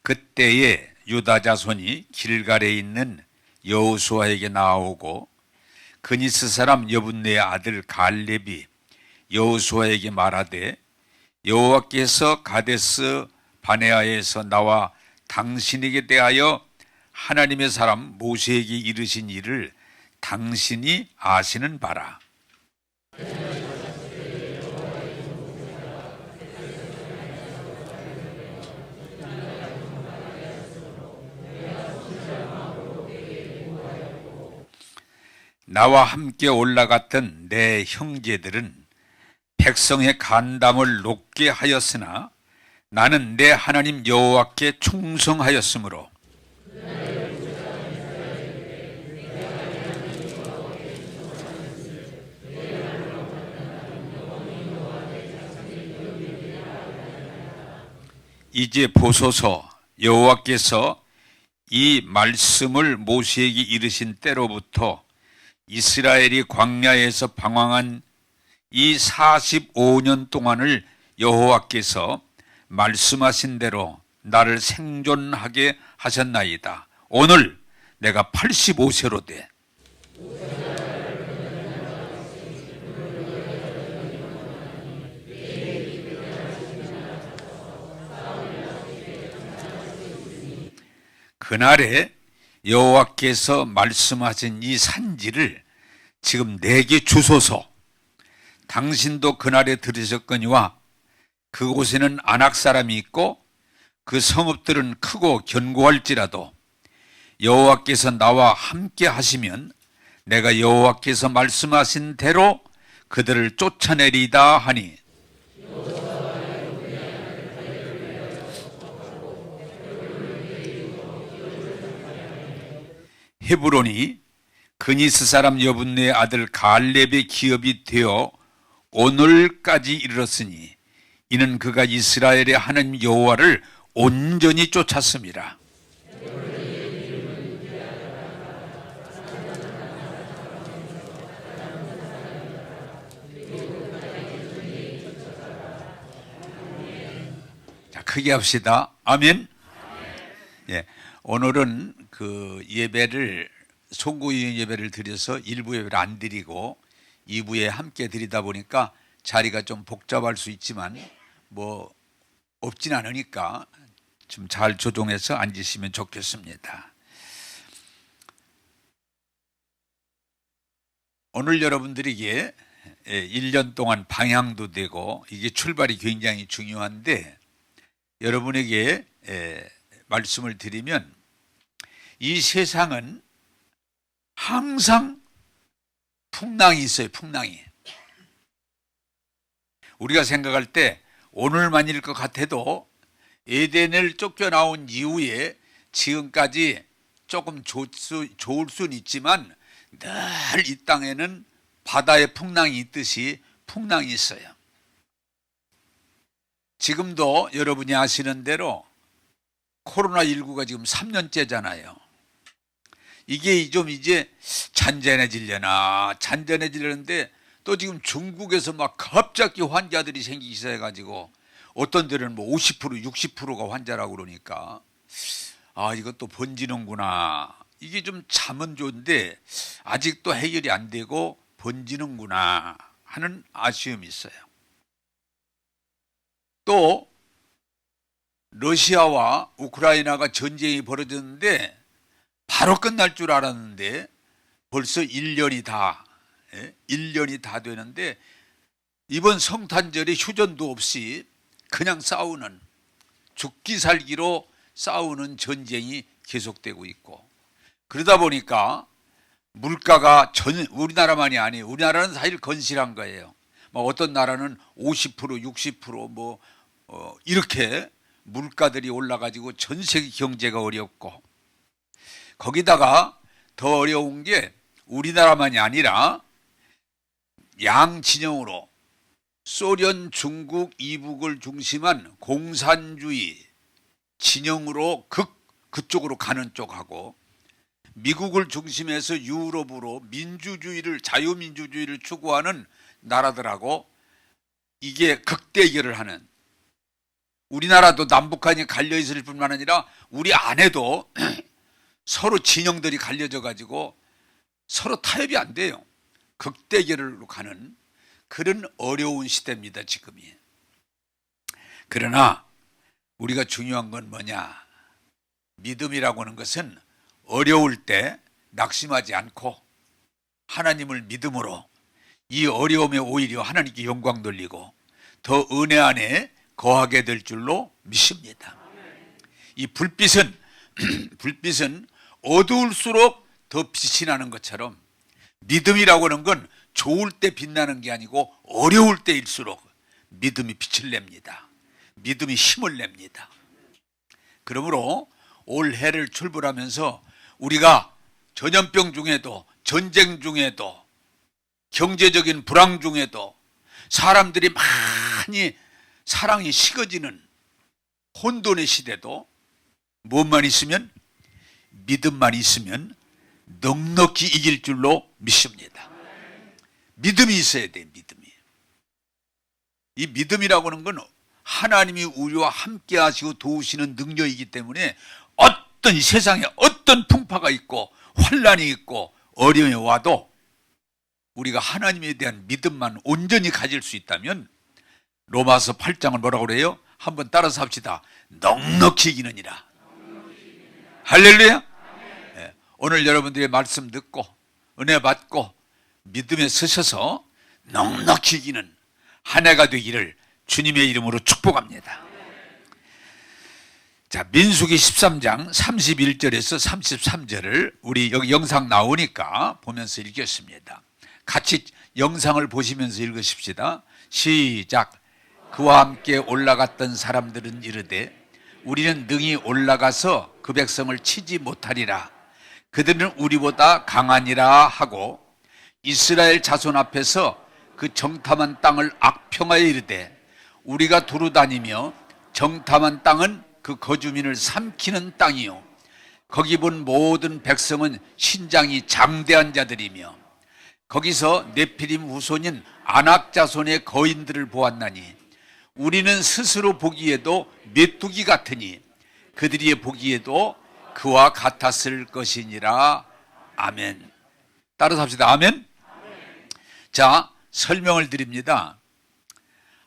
그때에 유다 자손이 길갈에 있는 여호수아에게 나오고 그니스 사람 여분네의 아들 갈렙이 여호수아에게 말하되 여호와께서 가데스 바네아에서 나와 당신에게 대하여 하나님의 사람 모세에게 이르신 일을 당신이 아시는 바라. 나와 함께 올라갔던 내 형제들은 백성의 간담을 높게 하였으나 나는 내 하나님 여호와께 충성하였으므로 이제 보소서, 여호와께서 이 말씀을 모세에게 이르신 때로부터 이스라엘이 광야에서 방황한 이 45년 동안을 여호와께서 말씀하신 대로 나를 생존하게 하셨나이다. 오늘 내가 85세로 돼. 그날에 여호와께서 말씀하신 이 산지를 지금 내게 주소서. 당신도 그날에 들으셨거니와 그곳에는 아낙 사람이 있고 그 성읍들은 크고 견고할지라도 여호와께서 나와 함께 하시면 내가 여호와께서 말씀하신 대로 그들을 쫓아내리다 하니 헤브론이 그니스 사람 여분네의 아들 갈렙의 기업이 되어 오늘까지 이르렀으니 이는 그가 이스라엘의 하나님 여호와를 온전히 쫓았습니다. 자, 크게 합시다. 아멘. 예, 오늘은 그 예배를 송구의 예배를 드려서 1부 예배를 안 드리고 2부에 함께 드리다 보니까 자리가 좀 복잡할 수 있지만 뭐 없진 않으니까 좀 잘 조정해서 앉으시면 좋겠습니다. 오늘 여러분들에게 1년 동안 방향도 되고 이게 출발이 굉장히 중요한데 여러분에게 말씀을 드리면 이 세상은 항상 풍랑이 있어요. 풍랑이. 우리가 생각할 때 오늘만일 것 같아도 에덴을 쫓겨나온 이후에 지금까지 조금 좋을 수는 있지만 늘 이 땅에는 바다에 풍랑이 있듯이 풍랑이 있어요. 지금도 여러분이 아시는 대로 코로나19가 지금 3년째잖아요. 이게 좀 이제 잔잔해지려는데 또 지금 중국에서 막 갑자기 환자들이 생기기 시작해가지고 어떤 데는 뭐 50%, 60%가 환자라고 그러니까 아, 이것도 번지는구나. 이게 좀 잠은 좋은데 아직도 해결이 안 되고 번지는구나 하는 아쉬움이 있어요. 또 러시아와 우크라이나가 전쟁이 벌어졌는데 바로 끝날 줄 알았는데 벌써 1년이 다 되는데 이번 성탄절에 휴전도 없이 그냥 싸우는 죽기 살기로 싸우는 전쟁이 계속되고 있고 그러다 보니까 물가가 우리나라만이 아니에요. 우리나라는 사실 건실한 거예요. 뭐 어떤 나라는 50%, 60% 이렇게 물가들이 올라가지고 전 세계 경제가 어렵고 거기다가 더 어려운 게 우리나라만이 아니라 양진영으로 소련, 중국, 이북을 중심한 공산주의 진영으로 그쪽으로 가는 쪽하고 미국을 중심해서 유럽으로 자유민주주의를 추구하는 나라들하고 이게 극대결을 하는 우리나라도 남북한이 갈려 있을 뿐만 아니라 우리 안에도 서로 진영들이 갈려져 가지고 서로 타협이 안 돼요. 극대결로 가는 그런 어려운 시대입니다, 지금이. 그러나 우리가 중요한 건 뭐냐? 믿음이라고 하는 것은 어려울 때 낙심하지 않고 하나님을 믿음으로 이 어려움에 오히려 하나님께 영광 돌리고 더 은혜 안에 거하게 될 줄로 믿습니다. 이 불빛은 어두울수록 더 빛이 나는 것처럼 믿음이라고 하는 건 좋을 때 빛나는 게 아니고 어려울 때일수록 믿음이 빛을 냅니다. 믿음이 힘을 냅니다. 그러므로 올 해를 출발하면서 우리가 전염병 중에도 전쟁 중에도 경제적인 불황 중에도 사람들이 많이 사랑이 식어지는 혼돈의 시대도 무엇만 있으면 믿음만 있으면 넉넉히 이길 줄로 믿습니다. 믿음이 있어야 돼. 믿음이. 이 믿음이라고 하는 건 하나님이 우리와 함께 하시고 도우시는 능력이기 때문에 어떤 세상에 어떤 풍파가 있고 환란이 있고 어려움이 와도 우리가 하나님에 대한 믿음만 온전히 가질 수 있다면 로마서 8장을 뭐라고 그래요? 한번 따라서 합시다. 넉넉히 이기느니라. 할렐루야. 네. 오늘 여러분들의 말씀 듣고 은혜 받고 믿음에 서셔서 넉넉히 이기는 한 해가 되기를 주님의 이름으로 축복합니다. 자, 민수기 13장 31절에서 33절을 우리 여기 영상 나오니까 보면서 읽겠습니다. 같이 영상을 보시면서 읽으십시다. 시작. 그와 함께 올라갔던 사람들은 이르되 우리는 능히 올라가서 그 백성을 치지 못하리라. 그들은 우리보다 강하니라 하고 이스라엘 자손 앞에서 그 정탐한 땅을 악평하여 이르되 우리가 두루 다니며 정탐한 땅은 그 거주민을 삼키는 땅이요 거기 본 모든 백성은 신장이 장대한 자들이며 거기서 네피림 후손인 아낙 자손의 거인들을 보았나니 우리는 스스로 보기에도 메뚜기 같으니 그들이 보기에도 그와 같았을 것이니라. 아멘. 따라서 합시다. 아멘. 자, 설명을 드립니다.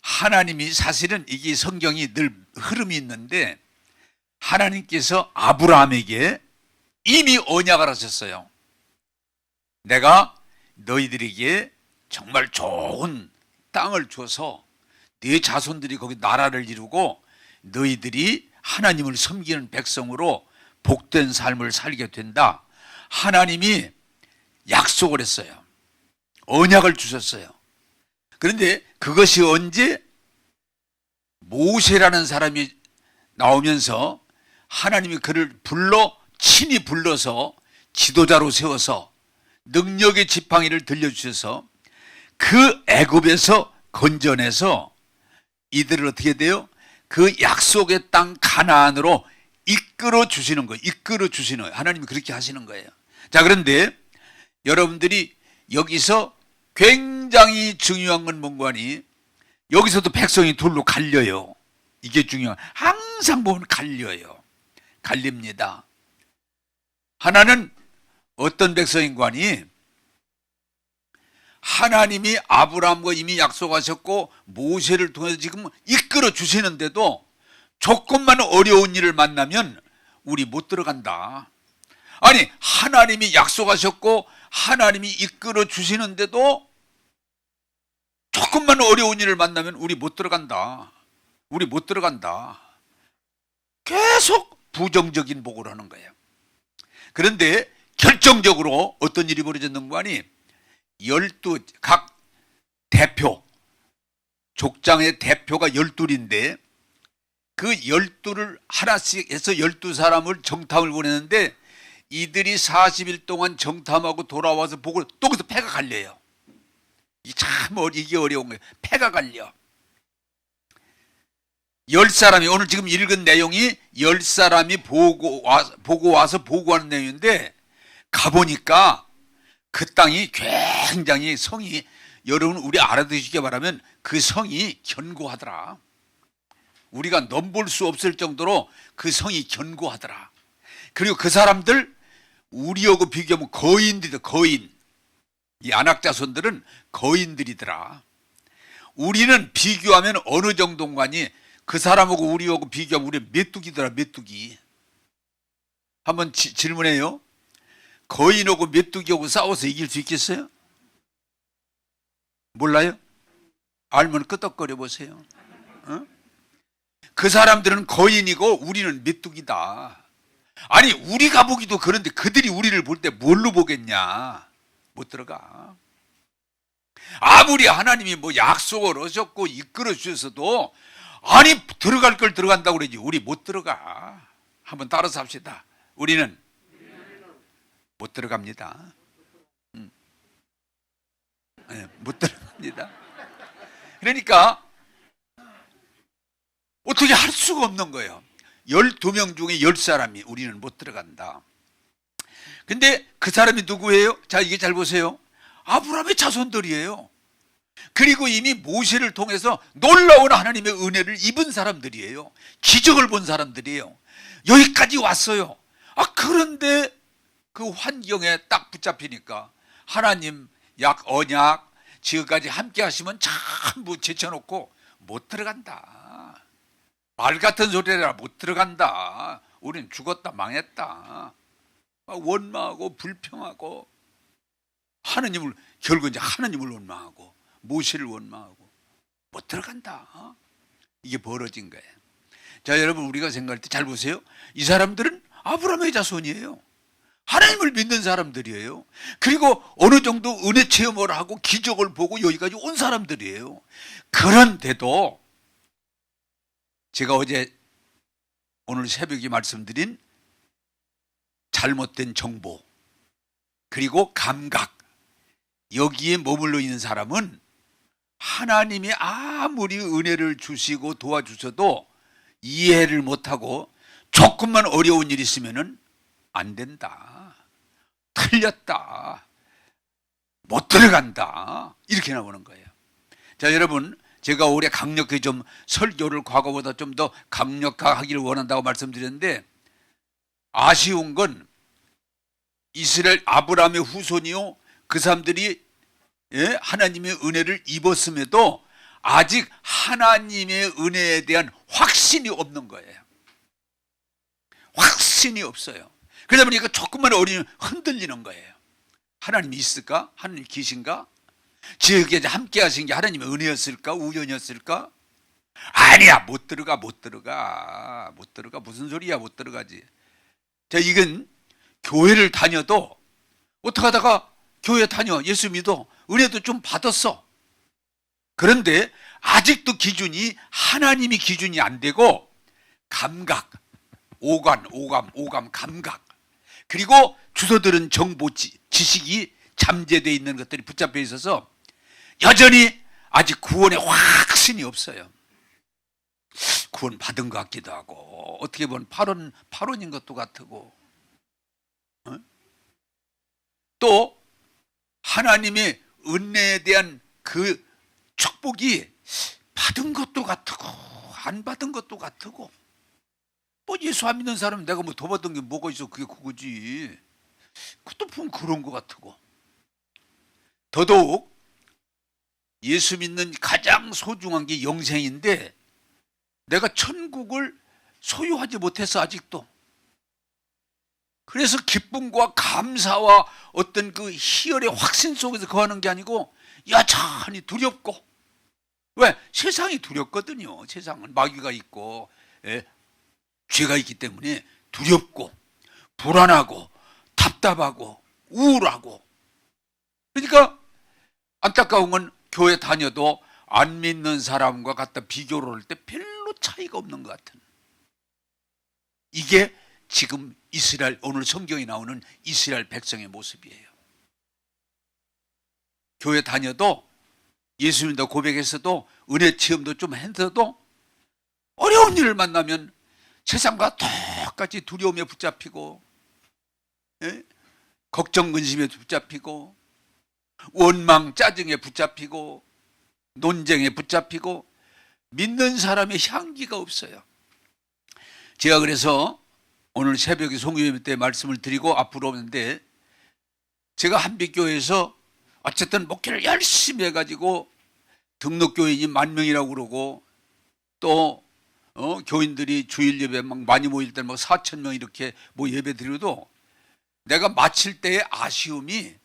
하나님이 사실은 이게 성경이 늘 흐름이 있는데 하나님께서 아브라함에게 이미 언약을 하셨어요. 내가 너희들에게 정말 좋은 땅을 줘서 네 자손들이 거기 나라를 이루고 너희들이 하나님을 섬기는 백성으로 복된 삶을 살게 된다. 하나님이 약속을 했어요. 언약을 주셨어요. 그런데 그것이 언제 모세라는 사람이 나오면서 하나님이 그를 친히 불러서 지도자로 세워서 능력의 지팡이를 들려주셔서 그 애굽에서 건져내서 이들을 어떻게 돼요? 그 약속의 땅 가나안으로 이끌어 주시는 거예요. 이끌어 주시는 거예요. 하나님이 그렇게 하시는 거예요. 자, 그런데 여러분들이 여기서 굉장히 중요한 건 뭔가니 여기서도 백성이 둘로 갈려요. 이게 중요한. 항상 보면 갈려요. 갈립니다. 하나는 어떤 백성인가니 하나님이 아브라함과 이미 약속하셨고 모세를 통해서 지금 이끌어 주시는데도 조금만 어려운 일을 만나면 우리 못 들어간다. 아니, 하나님이 약속하셨고 하나님이 이끌어 주시는데도 조금만 어려운 일을 만나면 우리 못 들어간다. 우리 못 들어간다. 계속 부정적인 보고를 하는 거예요. 그런데 결정적으로 어떤 일이 벌어졌는가 하니 각 대표, 족장의 대표가 12인데 그 12를 하나씩 해서 12사람을 정탐을 보내는데 이들이 40일 동안 정탐하고 돌아와서 보고 또 거기서 패가 갈려요. 이게 어려운 거예요. 패가 갈려. 10사람이 오늘 지금 읽은 내용이 10사람이 보고 와서 보고하는 내용인데 가보니까 그 땅이 굉장히 성이 여러분 우리 알아두시게 말하면 그 성이 견고하더라. 우리가 넘볼 수 없을 정도로 그 성이 견고하더라. 그리고 그 사람들 우리하고 비교하면 거인들이다. 거인. 이 안악자손들은 거인들이더라. 우리는 비교하면 어느 정도인가니 그 사람하고 우리하고 비교하면 우리 메뚜기더라. 메뚜기. 한번 질문해요. 거인하고 메뚜기하고 싸워서 이길 수 있겠어요? 몰라요? 알면 끄덕거려 보세요. 어? 그 사람들은 거인이고 우리는 메뚜기다. 아니 우리가 보기도 그런데 그들이 우리를 볼 때 뭘로 보겠냐? 못 들어가. 아무리 하나님이 뭐 약속을 하셨고 이끌어 주셔서도 아니 들어갈 걸 들어간다고 그러지 우리 못 들어가. 한번 따라서 합시다. 우리는 못 들어갑니다. 네, 못 들어갑니다. 그러니까 어떻게 할 수가 없는 거예요. 12명 중에 10사람이 우리는 못 들어간다. 근데 그 사람이 누구예요? 자, 이게 잘 보세요. 아브라함의 자손들이에요. 그리고 이미 모세를 통해서 놀라운 하나님의 은혜를 입은 사람들이에요. 기적을 본 사람들이에요. 여기까지 왔어요. 그런데 그 환경에 딱 붙잡히니까 하나님 언약 지금까지 함께 하시면 전부 제쳐놓고 못 들어간다. 말 같은 소리라 못 들어간다. 우린 죽었다 망했다. 원망하고 불평하고 결국 이제 하나님을 원망하고 모세를 원망하고 못 들어간다. 이게 벌어진 거예요. 자, 여러분 우리가 생각할 때 잘 보세요. 이 사람들은 아브라함의 자손이에요. 하나님을 믿는 사람들이에요. 그리고 어느 정도 은혜 체험을 하고 기적을 보고 여기까지 온 사람들이에요. 그런데도 제가 오늘 새벽에 말씀드린 잘못된 정보 그리고 감각 여기에 머물러 있는 사람은 하나님이 아무리 은혜를 주시고 도와주셔도 이해를 못하고 조금만 어려운 일이 있으면 안 된다. 틀렸다. 못 들어간다. 이렇게 나오는 거예요. 자, 여러분 제가 올해 강력하게 좀 설교를 과거보다 좀 더 강력하기를 원한다고 말씀드렸는데 아쉬운 건 이스라엘 아브라함의 후손이요. 그 사람들이 하나님의 은혜를 입었음에도 아직 하나님의 은혜에 대한 확신이 없는 거예요. 확신이 없어요. 그러다 보니까 조금만 어리면 흔들리는 거예요. 하나님이 있을까? 하나님 계신가? 지금까지 함께 하신 게 하나님의 은혜였을까? 우연이었을까? 아니야, 못 들어가. 무슨 소리야, 못 들어가지. 자, 이건 교회를 다녀도 어떻게 하다가 교회 다녀, 예수 믿어, 은혜도 좀 받았어. 그런데 아직도 기준이 하나님이 기준이 안 되고 감각, 오감, 감각 그리고 주워들은 정보, 지식이 잠재되어 있는 것들이 붙잡혀 있어서 여전히 아직 구원의 확신이 없어요. 구원 받은 것 같기도 하고 어떻게 보면 8원인 것도 같고 또 하나님의 은혜에 대한 그 축복이 받은 것도 같고 안 받은 것도 같고 뭐 예수 안 믿는 사람은 내가 뭐 더 받은 게 뭐가 있어 그게 그거지. 그것도 보면 그런 것 같고 더더욱 예수 믿는 가장 소중한 게 영생인데 내가 천국을 소유하지 못해서 아직도 그래서 기쁨과 감사와 어떤 그 희열의 확신 속에서 거하는 게 아니고 여전히 두렵고 왜? 세상이 두렵거든요. 세상은 마귀가 있고 죄가 있기 때문에 두렵고 불안하고 답답하고 우울하고 그러니까 안타까운 건 교회 다녀도 안 믿는 사람과 갖다 비교를 할 때 별로 차이가 없는 것 같은 이게 지금 이스라엘 오늘 성경에 나오는 이스라엘 백성의 모습이에요. 교회 다녀도 예수 믿는다 고백했어도 은혜 체험도 좀 했어도 어려운 일을 만나면 세상과 똑같이 두려움에 붙잡히고 걱정 근심에 붙잡히고 원망 짜증에 붙잡히고 논쟁에 붙잡히고 믿는 사람의 향기가 없어요. 제가 그래서 오늘 새벽에 송유예배 때 말씀을 드리고 앞으로 오는데, 제가 한빛교회에서 어쨌든 목회를 열심히 해가지고 등록교인이 10,000명이라고 그러고, 또 교인들이 주일 예배 막 많이 모일 때 뭐 4,000명 이렇게 뭐 예배 드려도 내가 마칠 때의 아쉬움이,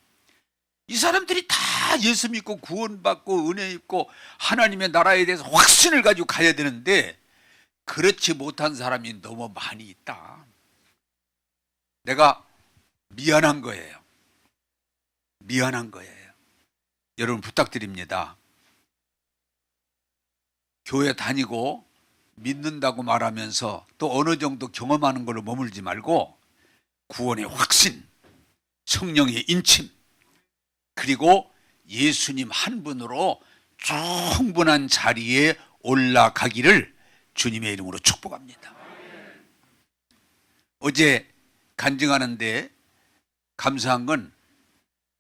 이 사람들이 다 예수 믿고 구원받고 은혜 입고 하나님의 나라에 대해서 확신을 가지고 가야 되는데 그렇지 못한 사람이 너무 많이 있다. 내가 미안한 거예요. 미안한 거예요. 여러분 부탁드립니다. 교회 다니고 믿는다고 말하면서 또 어느 정도 경험하는 걸로 머물지 말고 구원의 확신, 성령의 인침, 그리고 예수님 한 분으로 충분한 자리에 올라가기를 주님의 이름으로 축복합니다. 어제 간증하는데 감사한 건,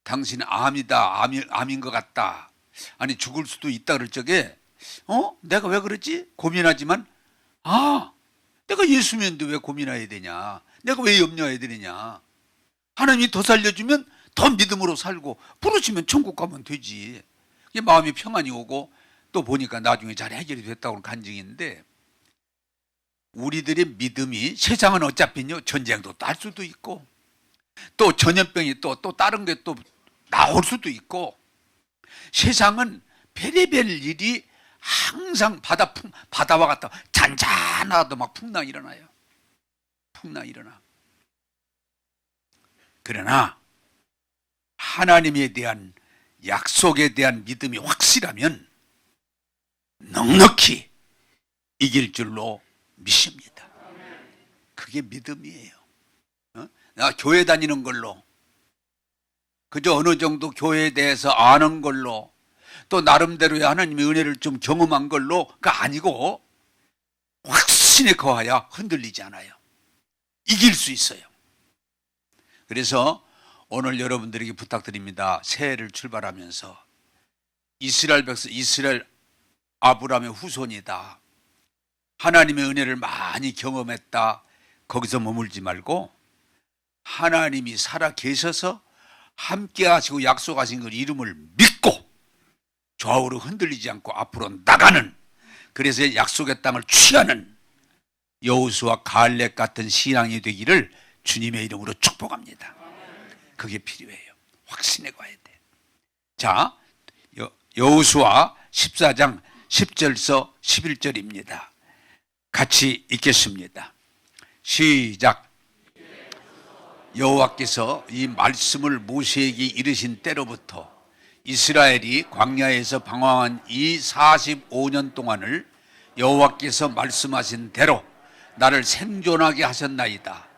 당신 암이다, 암인 것 같다, 아니 죽을 수도 있다 그럴 적에 내가 왜 그러지? 고민하지만, 내가 예수 믿는데 왜 고민해야 되냐, 내가 왜 염려해야 되느냐, 하나님이 더 살려주면 더 믿음으로 살고 부르시면 천국 가면 되지. 마음이 평안이 오고, 또 보니까 나중에 잘 해결이 됐다고 간증인데, 우리들의 믿음이, 세상은 어차피요 전쟁도 딸 수도 있고 또 전염병이 또 다른 게 또 나올 수도 있고, 세상은 별의별 일이 항상 바다와 같다 잔잔하도 막 풍랑 일어나요. 풍랑 일어나. 그러나 하나님에 대한 약속에 대한 믿음이 확실하면 넉넉히 이길 줄로 믿습니다. 그게 믿음이에요. 나 교회 다니는 걸로, 그저 어느 정도 교회에 대해서 아는 걸로, 또 나름대로의 하나님의 은혜를 좀 경험한 걸로가 아니고, 확신에 거하여 흔들리지 않아요. 이길 수 있어요. 그래서 오늘 여러분들에게 부탁드립니다. 새해를 출발하면서 이스라엘 백성, 이스라엘 아브라함의 후손이다, 하나님의 은혜를 많이 경험했다, 거기서 머물지 말고 하나님이 살아 계셔서 함께 하시고 약속하신 그 이름을 믿고 좌우로 흔들리지 않고 앞으로 나가는, 그래서 약속의 땅을 취하는 여호수아 갈렙 같은 신앙이 되기를 주님의 이름으로 축복합니다. 그게 필요해요. 확신에 가야 돼. 자, 여호수아 14장 10절서 11절입니다. 같이 읽겠습니다. 시작. 여호와께서 이 말씀을 모세에게 이르신 때로부터 이스라엘이 광야에서 방황한 이 45년 동안을 여호와께서 말씀하신 대로 나를 생존하게 하셨나이다.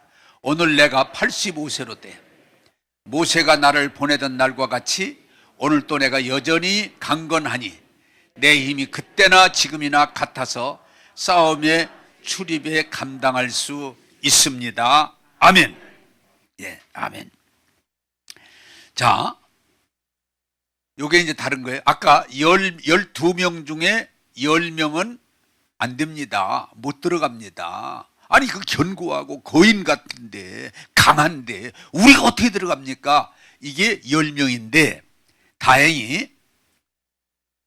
오늘 내가 85세로 돼 모세가 나를 보내던 날과 같이 오늘 또 내가 여전히 강건하니 내 힘이 그때나 지금이나 같아서 싸움의 출입에 감당할 수 있습니다. 아멘. 예, 아멘. 자, 요게 이제 다른 거예요. 아까 12명 중에 10명은 안 됩니다. 못 들어갑니다. 아니, 그 견고하고 거인 같은데, 강한데, 우리가 어떻게 들어갑니까? 이게 10명인데, 다행히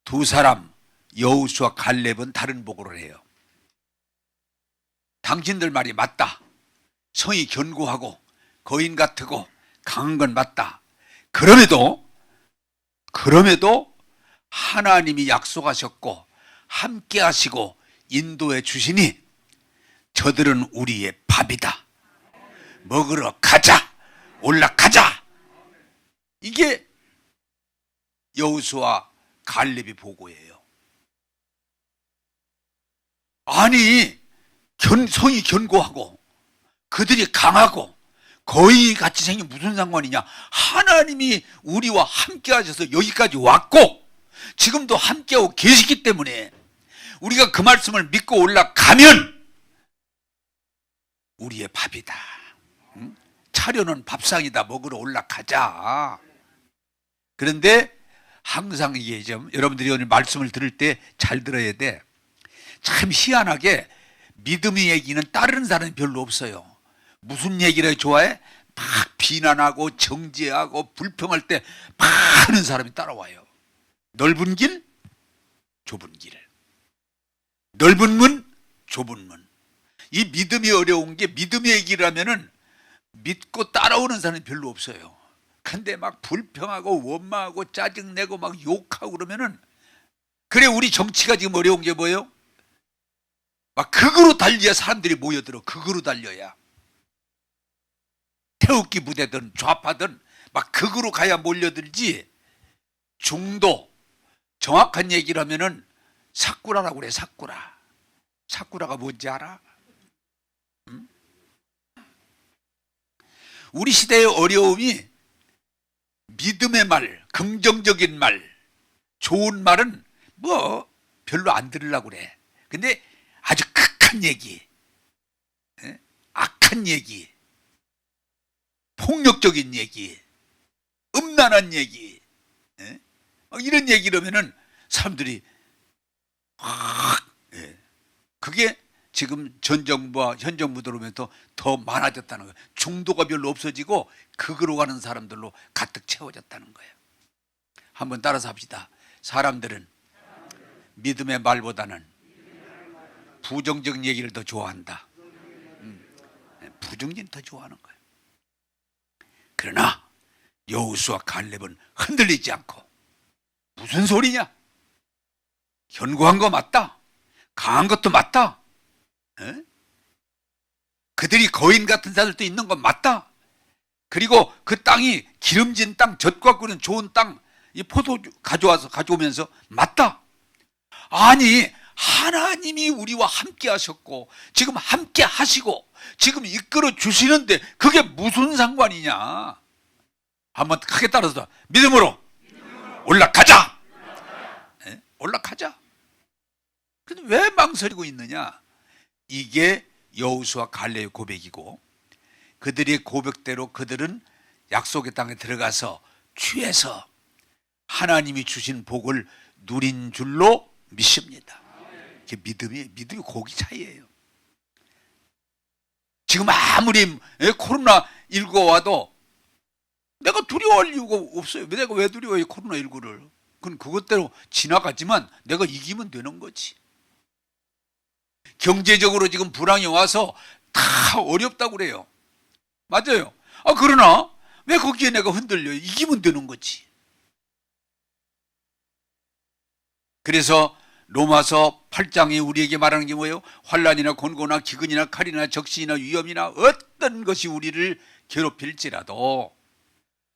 두 사람, 여호수아 갈렙은 다른 보고를 해요. 당신들 말이 맞다. 성이 견고하고 거인 같고 강한 건 맞다. 그럼에도 하나님이 약속하셨고 함께 하시고 인도해 주시니 저들은 우리의 밥이다. 먹으러 가자. 올라가자. 이게 여호수아 갈렙의 보고예요. 아니, 성이 견고하고 그들이 강하고 거의 같이 생긴 무슨 상관이냐? 하나님이 우리와 함께 하셔서 여기까지 왔고 지금도 함께하고 계시기 때문에 우리가 그 말씀을 믿고 올라가면 우리의 밥이다. 차려놓은 밥상이다. 먹으러 올라가자. 그런데 항상 이게 좀 여러분들이 오늘 말씀을 들을 때 잘 들어야 돼. 참 희한하게 믿음 얘기는 따르는 사람이 별로 없어요. 무슨 얘기를 좋아해? 막 비난하고 정죄하고 불평할 때 많은 사람이 따라와요. 넓은 길, 좁은 길. 넓은 문, 좁은 문. 이 믿음이 어려운 게, 믿음의 얘기를 하면은 믿고 따라오는 사람이 별로 없어요. 근데 막 불평하고 원망하고 짜증내고 막 욕하고 그러면은, 그래 우리 정치가 지금 어려운 게 뭐예요? 막 극으로 달려야 사람들이 모여들어. 극으로 달려야. 태극기 부대든 좌파든 막 극으로 가야 몰려들지. 중도, 정확한 얘기를 하면은 사쿠라라고 그래. 사쿠라. 사쿠라가 뭔지 알아? 응? 우리 시대의 어려움이 믿음의 말, 긍정적인 말, 좋은 말은 뭐 별로 안 들으려고 그래. 근데 아주 극한 얘기, 악한 얘기, 폭력적인 얘기, 음란한 얘기, 이런 얘기를 하면은 사람들이 그게 지금 전 정부와 현 정부 들어오면서 더 많아졌다는 거예요. 중도가 별로 없어지고 극으로 가는 사람들로 가득 채워졌다는 거예요. 한번 따라서 합시다. 사람들은 믿음의 말보다는 부정적인 얘기를 더 좋아한다. 부정적인 더 좋아하는 거예요. 그러나 여호수아 갈렙은 흔들리지 않고, 무슨 소리냐? 견고한 거 맞다. 강한 것도 맞다. 그들이 거인 같은 자들도 있는 건 맞다. 그리고 그 땅이 기름진 땅, 젖과 꿀은 좋은 땅, 이 포도주 가져오면서 맞다. 아니 하나님이 우리와 함께 하셨고 지금 함께 하시고 지금 이끌어 주시는데 그게 무슨 상관이냐. 한번 크게 따라서 믿음으로 올라가자. 올라가자. 근데 왜 망설이고 있느냐? 이게 여호수아 갈렙의 고백이고, 그들의 고백대로 그들은 약속의 땅에 들어가서 취해서 하나님이 주신 복을 누린 줄로 믿습니다. 이게 믿음이 고기 차이예요. 지금 아무리 코로나19가 와도 내가 두려워할 이유가 없어요. 내가 왜 두려워해요, 코로나19를? 그건 그것대로 지나가지만 내가 이기면 되는 거지. 경제적으로 지금 불황이 와서 다 어렵다고 그래요. 맞아요. 그러나 왜 거기에 내가 흔들려요? 이기면 되는 거지. 그래서 로마서 8장이 우리에게 말하는 게 뭐예요? 환난이나 곤고나 기근이나 칼이나 적신이나 위험이나 어떤 것이 우리를 괴롭힐지라도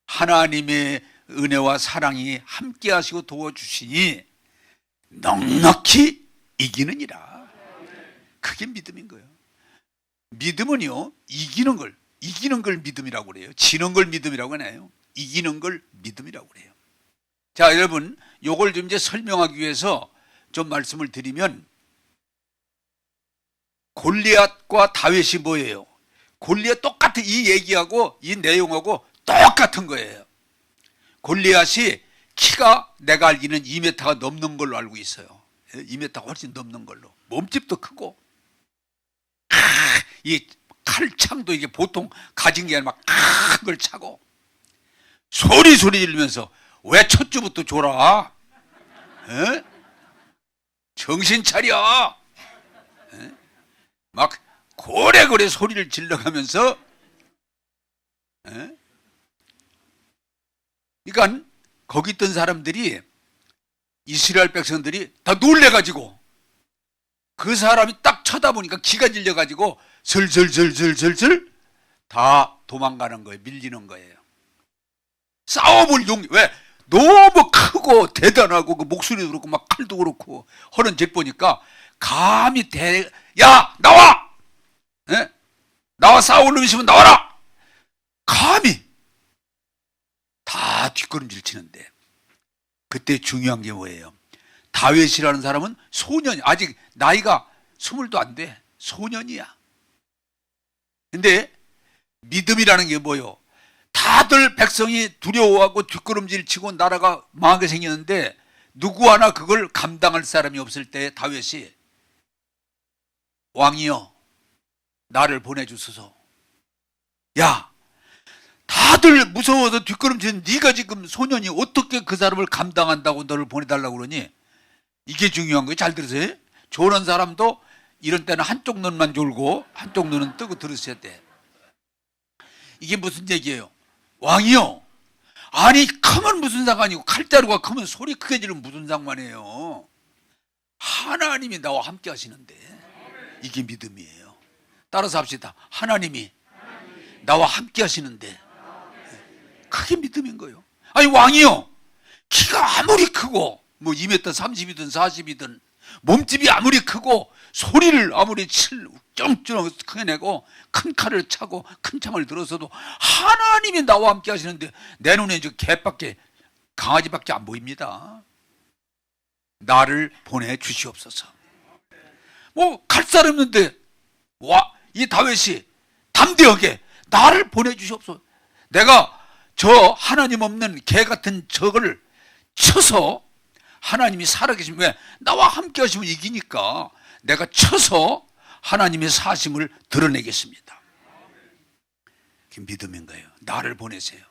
하나님의 은혜와 사랑이 함께 하시고 도와주시니 넉넉히 이기느니라. 그게 믿음인 거예요. 믿음은요, 이기는 걸 믿음이라고 그래요. 지는 걸 믿음이라고 하나요? 이기는 걸 믿음이라고 그래요. 자, 여러분, 요걸 좀 이제 설명하기 위해서 좀 말씀을 드리면, 골리앗과 다윗이 뭐예요? 골리앗 똑같은 이 얘기하고 이 내용하고 똑같은 거예요. 골리앗이 키가 내가 알기는 2m가 넘는 걸로 알고 있어요. 2m가 훨씬 넘는 걸로. 몸집도 크고, 이 칼창도 이게 보통 가진 게 아니라 막 큰 걸 차고, 소리 지르면서 왜 첫 주부터 줘라? 정신 차려! 막 고래고래 소리를 질러가면서, 그러니까 거기 있던 사람들이, 이스라엘 백성들이 다 놀래가지고 그 사람이 딱 쳐다보니까 기가 질려가지고 슬슬슬슬슬슬 다 도망가는 거예요. 밀리는 거예요. 싸워볼 용기. 왜? 너무 크고 대단하고 그 목소리도 그렇고 막 칼도 그렇고 하는 잭 보니까 감히 야 나와! 나와 싸울 놈 있으면 나와라! 감히 다 뒷걸음질 치는데, 그때 중요한 게 뭐예요? 다윗이라는 사람은 소년이, 아직 나이가 20도 안 돼. 소년이야. 근데 믿음이라는 게 뭐예요? 다들 백성이 두려워하고 뒷걸음질 치고 나라가 망하게 생겼는데 누구 하나 그걸 감당할 사람이 없을 때 다윗이 왕이여 나를 보내주소서. 야, 다들 무서워서 뒷걸음치는 네가 지금 소년이 어떻게 그 사람을 감당한다고 너를 보내달라고 그러니? 이게 중요한 거예요. 잘 들으세요. 조는 사람도 이런 때는 한쪽 눈만 졸고 한쪽 눈은 뜨고 들으셔야 돼. 이게 무슨 얘기예요? 왕이요, 아니 크면 무슨 상관이고 칼자루가 크면 소리 크게 지르면 무슨 상관이에요? 하나님이 나와 함께 하시는데. 이게 믿음이에요. 따라서 합시다. 하나님이 나와 함께 하시는데. 그게 믿음인 거예요. 아니 왕이요, 키가 아무리 크고 뭐 2m 30이든 40이든 몸집이 아무리 크고 소리를 아무리 쩡쩡 크게 내고 큰 칼을 차고 큰 창을 들어서도 하나님이 나와 함께 하시는데 내 눈에 저 개밖에 강아지밖에 안 보입니다. 나를 보내주시옵소서. 뭐 칼살 없는데 와, 이 다윗이 담대하게 나를 보내주시옵소서. 내가 저 하나님 없는 개 같은 적을 쳐서 하나님이 살아계시면, 왜? 나와 함께 하시면 이기니까 내가 쳐서 하나님의 사심을 드러내겠습니다. 그게 믿음인 거예요. 나를 보내세요.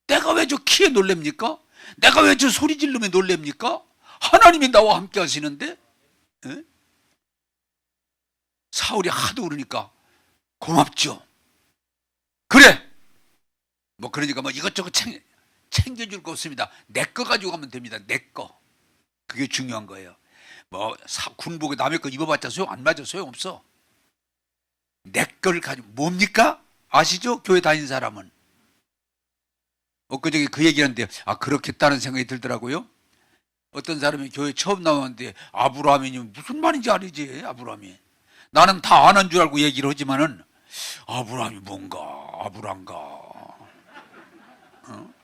내가 왜 저 키에 놀랍니까? 내가 왜 저 소리 지르면 놀랍니까? 하나님이 나와 함께 하시는데. 에? 사울이 하도 그러니까 고맙죠. 그래, 뭐 그러니까 뭐 이것저것 챙겨줄 거 없습니다. 내 거 가지고 가면 됩니다. 내 거. 그게 중요한 거예요. 뭐 군복에 남의 거 입어봤자 소용 안 맞아. 소용없어. 내 걸 가지고 뭡니까? 아시죠? 교회 다니는 사람은. 엊그저께 그 얘기하는데 그렇겠다는 생각이 들더라고요. 어떤 사람이 교회 처음 나왔는데 아브라함이 무슨 말인지 알지? 아브라함이. 나는 다 아는 줄 알고 얘기를 하지만은 아브라함이 뭔가 아브람가. 어?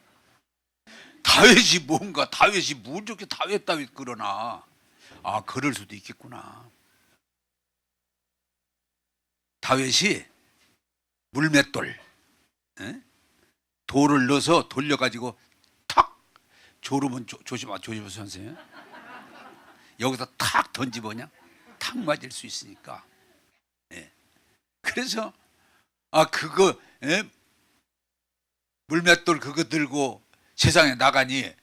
다윗이 뭔가, 다윗이 뭘 저렇게 다윗 그러나. 그럴 수도 있겠구나. 다윗이 물맷돌, 돌을 넣어서 돌려가지고 탁 조르면 조심하세요 선생님. 여기서 탁 던지면 탁 맞을 수 있으니까. 그래서 그거 물맷돌 그거 들고 세상에 나가니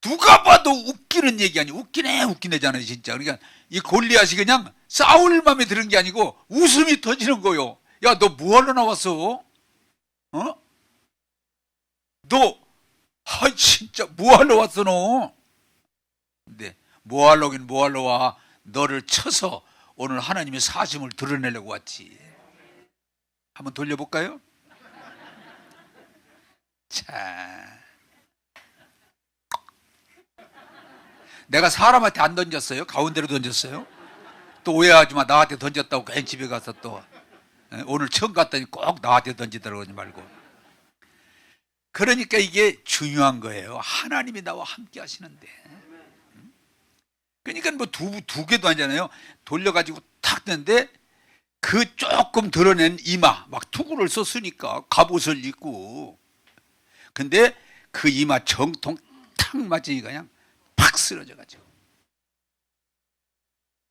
누가 봐도 웃기는 얘기 아니에요. 웃기네잖아요 진짜. 그러니까 이 골리앗이 그냥 싸울 마음에 드는 게 아니고 웃음이 터지는 거요. 야, 너 뭐하러 나왔어? 너 진짜 뭐하러 왔어 너? 근데 뭐하러 와? 너를 쳐서 오늘 하나님의 사심을 드러내려고 왔지. 한번 돌려볼까요? 자, 내가 사람한테 안 던졌어요? 가운데로 던졌어요? 또 오해하지 마. 나한테 던졌다고 괜히 집에 가서 또 오늘 처음 갔더니 꼭 나한테 던지더라고 하지 말고. 그러니까 이게 중요한 거예요. 하나님이 나와 함께 하시는데. 그러니까 뭐 두 개도 아니잖아요. 돌려가지고 탁 뜨는데 그 조금 드러낸 이마 막 투구를 썼으니까 갑옷을 입고. 근데 그 이마 정통 탁 맞으니까 그냥 팍 쓰러져가지고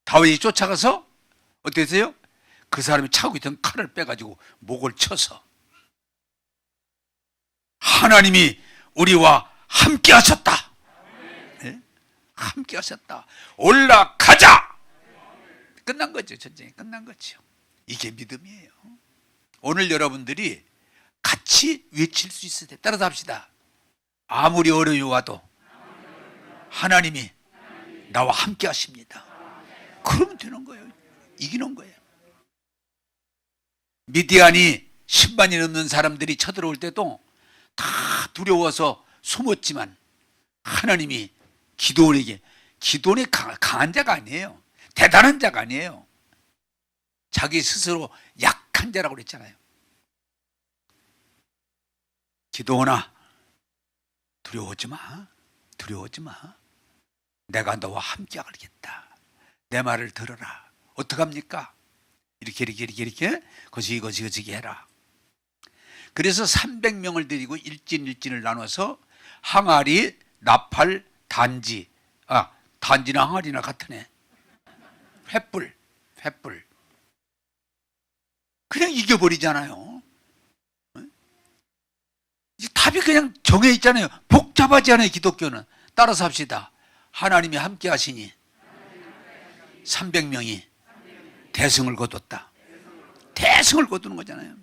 다윗이 쫓아가서 어떻게 했어요? 그 사람이 차고 있던 칼을 빼가지고 목을 쳐서 하나님이 우리와 함께 하셨다. 네? 함께 하셨다. 올라가자. 끝난 거죠. 전쟁이 끝난 거죠. 이게 믿음이에요. 오늘 여러분들이 같이 외칠 수 있어야 돼. 따라서 합시다. 아무리 어려움이 와도 하나님이 나와 함께 하십니다. 그러면 되는 거예요. 이기는 거예요. 미디안이 10만이 넘는 사람들이 쳐들어올 때도 다 두려워서 숨었지만 하나님이 기도원이 강한 자가 아니에요. 대단한 자가 아니에요. 자기 스스로 약한 자라고 그랬잖아요. 기도원아, 두려워하지 마. 내가 너와 함께 하겠다. 내 말을 들어라. 어떡합니까? 이렇게 거시기 해라. 그래서 300명을 데리고 일진을 나눠서 항아리, 나팔, 단지. 단지나 항아리나 같으네. 횃불 횃불. 그냥 이겨버리잖아요. 답이 그냥 정해 있잖아요. 복잡하지 않아요. 기독교는. 따라서 합시다. 하나님이 함께 하시니 300명이 대승을 거뒀다. 대승을 거두는 거잖아요.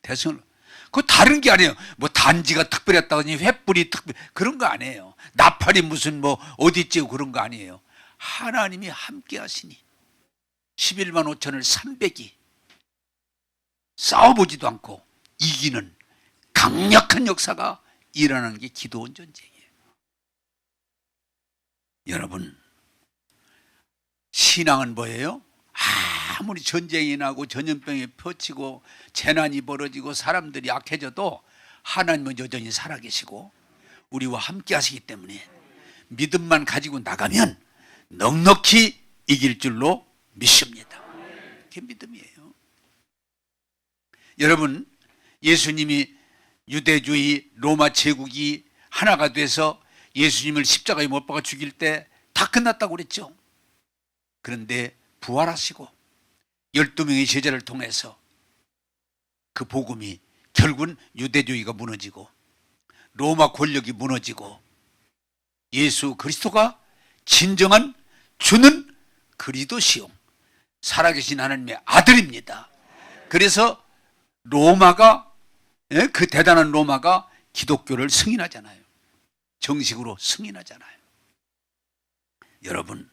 대승을. 그거 다른 게 아니에요. 뭐 단지가 특별했다더니 횃불이 특별, 그런 거 아니에요. 나팔이 무슨 뭐 어디 찌고 그런 거 아니에요. 하나님이 함께 하시니 11만 5천을 300이 싸워보지도 않고 이기는 강력한 역사가 일어나는 게 기도원 전쟁이에요. 여러분, 신앙은 뭐예요? 아무리 전쟁이 나고 전염병이 펴치고 재난이 벌어지고 사람들이 약해져도 하나님은 여전히 살아계시고 우리와 함께 하시기 때문에 믿음만 가지고 나가면 넉넉히 이길 줄로 믿습니다. 그게 믿음이에요. 여러분, 예수님이 유대주의 로마 제국이 하나가 돼서 예수님을 십자가에 못 박아 죽일 때 다 끝났다고 그랬죠. 그런데 부활하시고 12명의 제자를 통해서 그 복음이 결국은 유대주의가 무너지고 로마 권력이 무너지고 예수 그리스도가 진정한 주는 그리스도시요 살아계신 하나님의 아들입니다. 그래서 로마가, 그 대단한 로마가 기독교를 승인하잖아요. 정식으로 승인하잖아요. 여러분,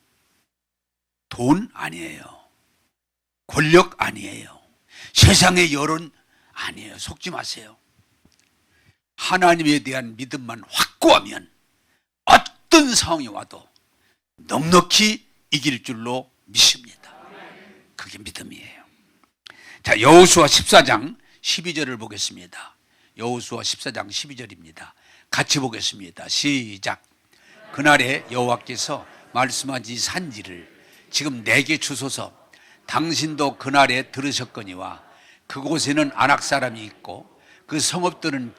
돈 아니에요. 권력 아니에요. 세상의 여론 아니에요. 속지 마세요. 하나님에 대한 믿음만 확고하면 어떤 상황이 와도 넉넉히 이길 줄로 믿습니다. 그게 믿음이에요. 자, 여호수아 14장 12절을 보겠습니다. 여호수아 14장 12절입니다. 같이 보겠습니다. 시작. 그날에 여호와께서 말씀하신 산지를 지금 내게 주소서. 당신도 그날에 들으셨거니와 그곳에는 아낙 사람이 있고 그 성읍들은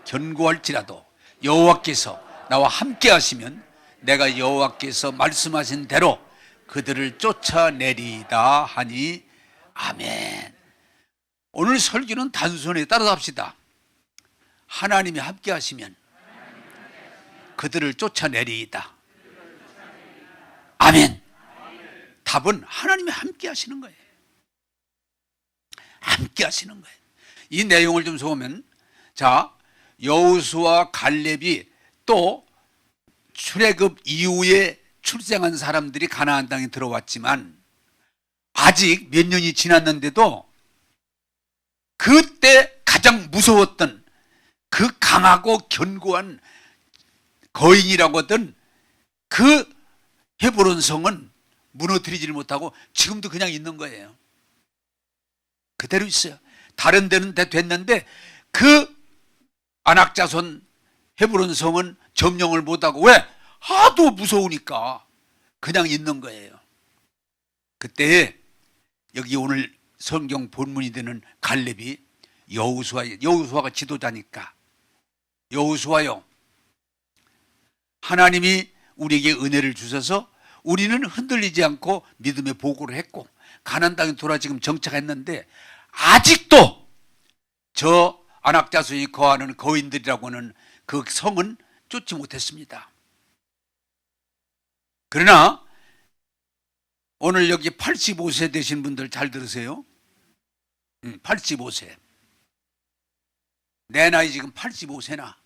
견고할지라도 여호와께서 나와 함께 하시면 내가 여호와께서 말씀하신 대로 그들을 쫓아내리다 하니 아멘. 오늘 설교는 단순히 따라서 합시다. 하나님이 함께 하시면 그들을 쫓아내리이다. 아멘. 답은 하나님이 함께 하시는 거예요. 함께 하시는 거예요. 이 내용을 좀 보면, 자, 여호수아 갈렙이 또 출애굽 이후에 출생한 사람들이 가나안 땅에 들어왔지만 아직 몇 년이 지났는데도 그때 가장 무서웠던 그 강하고 견고한 거인이라고 하던 그 헤브론 성은 무너뜨리지를 못하고 지금도 그냥 있는 거예요. 그대로 있어요. 다른 데는 됐는데 그 아낙 자손 헤브론 성은 점령을 못하고, 왜? 하도 무서우니까 그냥 있는 거예요. 그때 여기 오늘 성경 본문이 되는 갈렙이 여호수아가 지도자니까, 여호수아요, 하나님이 우리에게 은혜를 주셔서 우리는 흔들리지 않고 믿음의 보고를 했고 가나안 땅에 돌아 지금 정착했는데 아직도 저 아낙 자손이 거하는 거인들이라고 하는 그 성은 쫓지 못했습니다. 그러나 오늘 여기 85세 되신 분들 잘 들으세요. 85세. 내 나이 지금 85세나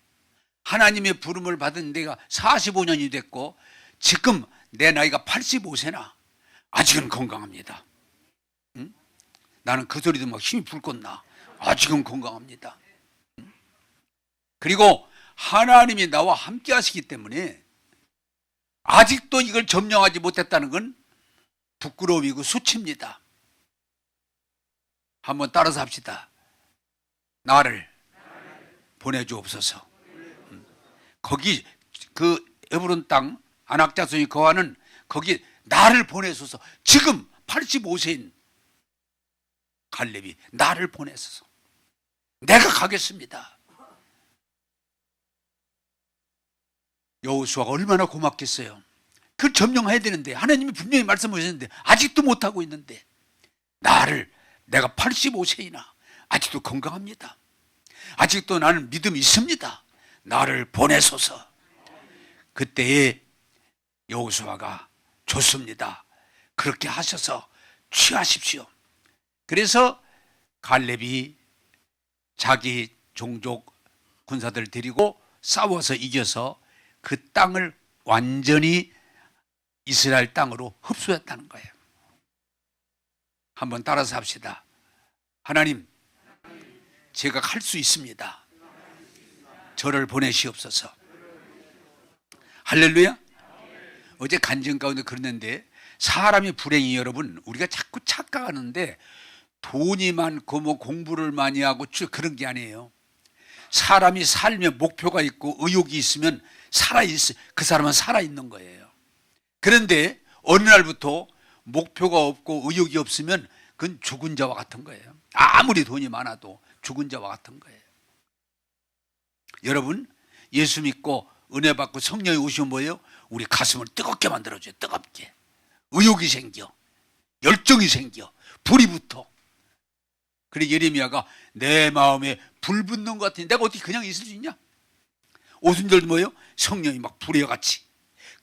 하나님의 부름을 받은 내가 45년이 됐고 지금 내 나이가 85세나 아직은 건강합니다. 응? 나는 그 소리도 막 힘이 불꽃 나. 아직은 건강합니다. 응? 그리고 하나님이 나와 함께 하시기 때문에 아직도 이걸 점령하지 못했다는 건 부끄러움이고 수치입니다. 한번 따라서 합시다. 나를 보내주옵소서. 거기 그 에브론 땅 아낙 자손이 거하는 거기 나를 보내소서. 지금 85세인 갈렙이 나를 보내소서. 내가 가겠습니다. 여호수아가 얼마나 고맙겠어요. 그걸 점령해야 되는데 하나님이 분명히 말씀하셨는데 아직도 못하고 있는데 내가 85세이나 아직도 건강합니다. 아직도 나는 믿음이 있습니다. 나를 보내소서. 그때에 여호수아가 좋습니다. 그렇게 하셔서 취하십시오. 그래서 갈렙이 자기 종족 군사들 데리고 싸워서 이겨서 그 땅을 완전히 이스라엘 땅으로 흡수했다는 거예요. 한번 따라서 합시다. 하나님, 제가 할 수 있습니다. 저를 보내시옵소서. 할렐루야. 어제 간증 가운데 그랬는데 사람의 불행이 여러분, 우리가 자꾸 착각하는데 돈이 많고 뭐 공부를 많이 하고 그런 게 아니에요. 사람이 살며 목표가 있고 의욕이 있으면 그 사람은 살아있는 거예요. 그런데 어느 날부터 목표가 없고 의욕이 없으면 그건 죽은 자와 같은 거예요. 아무리 돈이 많아도 죽은 자와 같은 거예요. 여러분, 예수 믿고 은혜 받고 성령이 오시면 뭐예요? 우리 가슴을 뜨겁게 만들어줘요. 뜨겁게. 의욕이 생겨. 열정이 생겨. 불이 붙어. 그래 예레미야가 내 마음에 불 붙는 것 같으니 내가 어떻게 그냥 있을 수 있냐? 오순절도 뭐예요? 성령이 막 불의 같이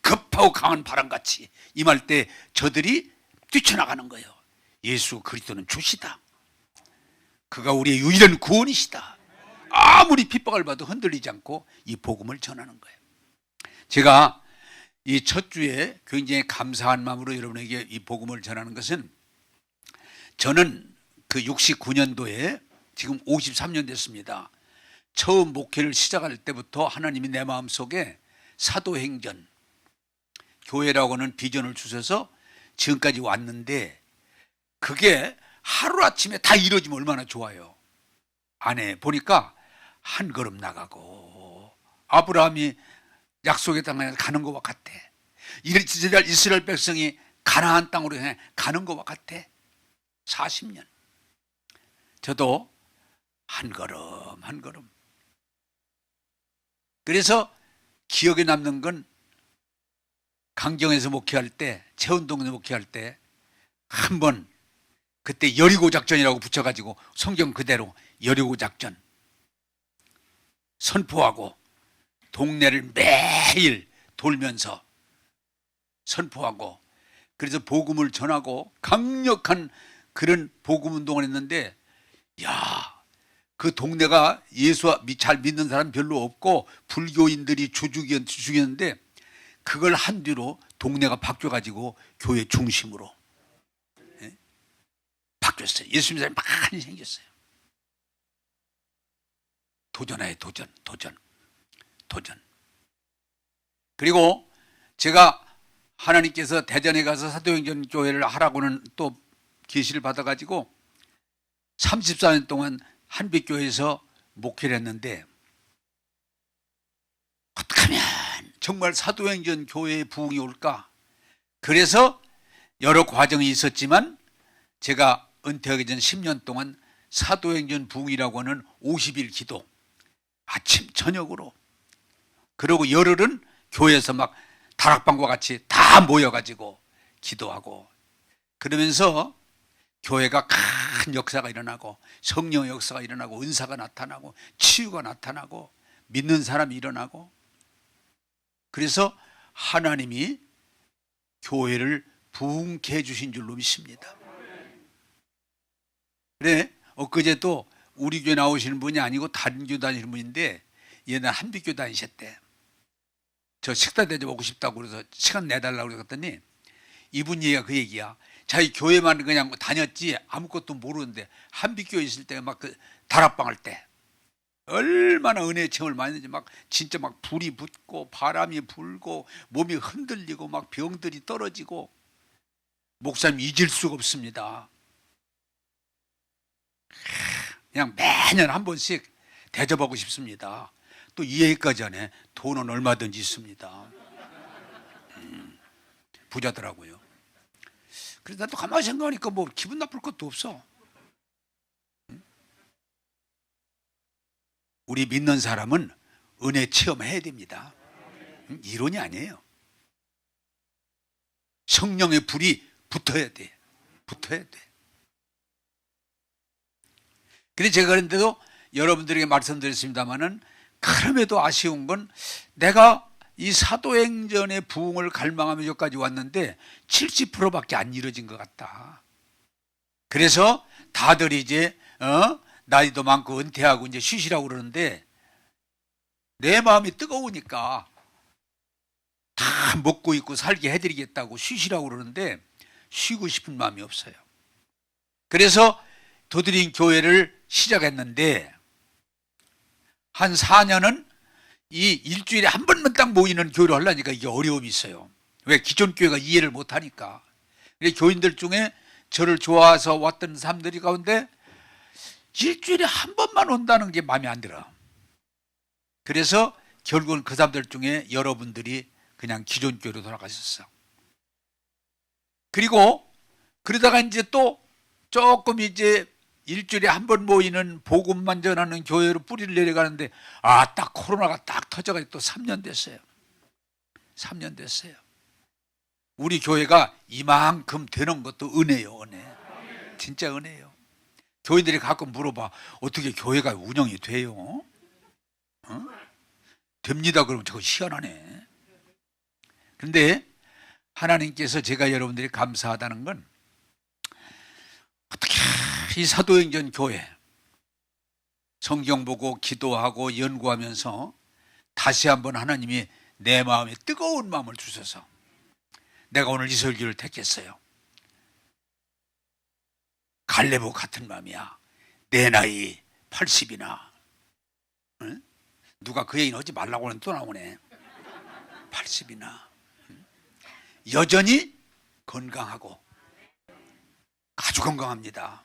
급하고 강한 바람같이 임할 때 저들이 뛰쳐나가는 거예요. 예수 그리스도는 주시다. 그가 우리의 유일한 구원이시다. 아무리 핍박을 받아도 흔들리지 않고 이 복음을 전하는 거예요. 제가 이 첫 주에 굉장히 감사한 마음으로 여러분에게 이 복음을 전하는 것은, 저는 그 69년도에 지금 53년 됐습니다. 처음 목회를 시작할 때부터 하나님이 내 마음속에 사도행전 교회라고 하는 비전을 주셔서 지금까지 왔는데, 그게 하루아침에 다 이루어지면 얼마나 좋아요. 안에 보니까 한 걸음 나가고 아브라함이 약속의 땅에 가는 것과 같아. 이스라엘 백성이 가나안 땅으로 향해 가는 것과 같아. 40년. 저도 한 걸음 한 걸음. 그래서 기억에 남는 건 강경에서 목회할 때, 채운동에서 목회할 때 한 번, 그때 여리고 작전이라고 붙여가지고 성경 그대로 여리고 작전 선포하고 동네를 매일 돌면서 선포하고, 그래서 복음을 전하고 강력한 그런 복음 운동을 했는데, 그 동네가 예수 잘 믿는 사람 별로 없고 불교인들이 주죽이었는데 그걸 한 뒤로 동네가 바뀌어가지고 교회 중심으로 바뀌었어요. 예수 믿는 사람이 많이 생겼어요. 도전하여 도전. 그리고 제가 하나님께서 대전에 가서 사도행전 교회를 하라고는 또 계시를 받아가지고 34년 동안 한빛교회에서 목회를 했는데, 어떻게 하면 정말 사도행전 교회의 부흥이 올까? 그래서 여러 과정이 있었지만 제가 은퇴하기 전 10년 동안 사도행전 부흥이라고 하는 50일 기도, 아침 저녁으로, 그리고 열흘은 교회에서 막 다락방과 같이 다 모여가지고 기도하고, 그러면서 교회가 큰 역사가 일어나고 성령의 역사가 일어나고 은사가 나타나고 치유가 나타나고 믿는 사람이 일어나고, 그래서 하나님이 교회를 부흥케 해주신 줄로 믿습니다. 그래, 엊그제도 우리 교회 나오시는 분이 아니고 다른 교회 다니시는 분인데 옛날 한빛교회 다니셨대. 저 식사 대접 먹고 싶다고 그래서 시간 내달라고 그랬더니 이분 얘기가 그 얘기야. 자기 교회만 그냥 다녔지 아무것도 모르는데 한빛교회 있을 때 막 그 다락방 할 때 얼마나 은혜의 체험을 많이 했는지, 막 진짜 막 불이 붙고 바람이 불고 몸이 흔들리고 막 병들이 떨어지고, 목사님 잊을 수가 없습니다. 그냥 매년 한 번씩 대접하고 싶습니다. 또 이 얘기까지 하네. 돈은 얼마든지 있습니다. 부자더라고요. 그래서 나도 가만히 생각하니까 뭐 기분 나쁠 것도 없어. 우리 믿는 사람은 은혜 체험해야 됩니다. 이론이 아니에요. 성령의 불이 붙어야 돼. 붙어야 돼. 근데 제가 그런데도 여러분들에게 말씀드렸습니다마는, 그럼에도 아쉬운 건 내가 이 사도행전의 부흥을 갈망하며 여기까지 왔는데 70%밖에 안 이루어진 것 같다. 그래서 다들 이제 나이도 많고 은퇴하고 이제 쉬시라고 그러는데, 내 마음이 뜨거우니까 다 먹고 있고 살게 해드리겠다고 쉬시라고 그러는데 쉬고 싶은 마음이 없어요. 그래서 도드린 교회를 시작했는데 한 4년은 이 일주일에 한 번만 딱 모이는 교회를 하려니까 이게 어려움이 있어요. 왜? 기존 교회가 이해를 못하니까. 교인들 중에 저를 좋아해서 왔던 사람들이 가운데 일주일에 한 번만 온다는 게 마음에 안 들어. 그래서 결국은 그 사람들 중에 여러분들이 그냥 기존 교회로 돌아가셨어. 그리고 그러다가 이제 또 조금 이제 일주일에 한 번 모이는 복음만 전하는 교회로 뿌리를 내려가는데, 딱 코로나가 딱 터져가지고 또 3년 됐어요. 3년 됐어요. 우리 교회가 이만큼 되는 것도 은혜요, 은혜. 진짜 은혜요. 교인들이 가끔 물어봐, 어떻게 교회가 운영이 돼요? 됩니다. 그러면 저거 희한하네. 그런데 하나님께서, 제가 여러분들이 감사하다는 건, 어떻게 이 사도행전 교회 성경 보고 기도하고 연구하면서 다시 한번 하나님이 내 마음에 뜨거운 마음을 주셔서 내가 오늘 이 설교를 택했어요. 갈레보 같은 마음이야. 내 나이 80이나 누가 그 얘기는 하지 말라고 하는 또 나오네. 80이나 여전히 건강하고 아주 건강합니다.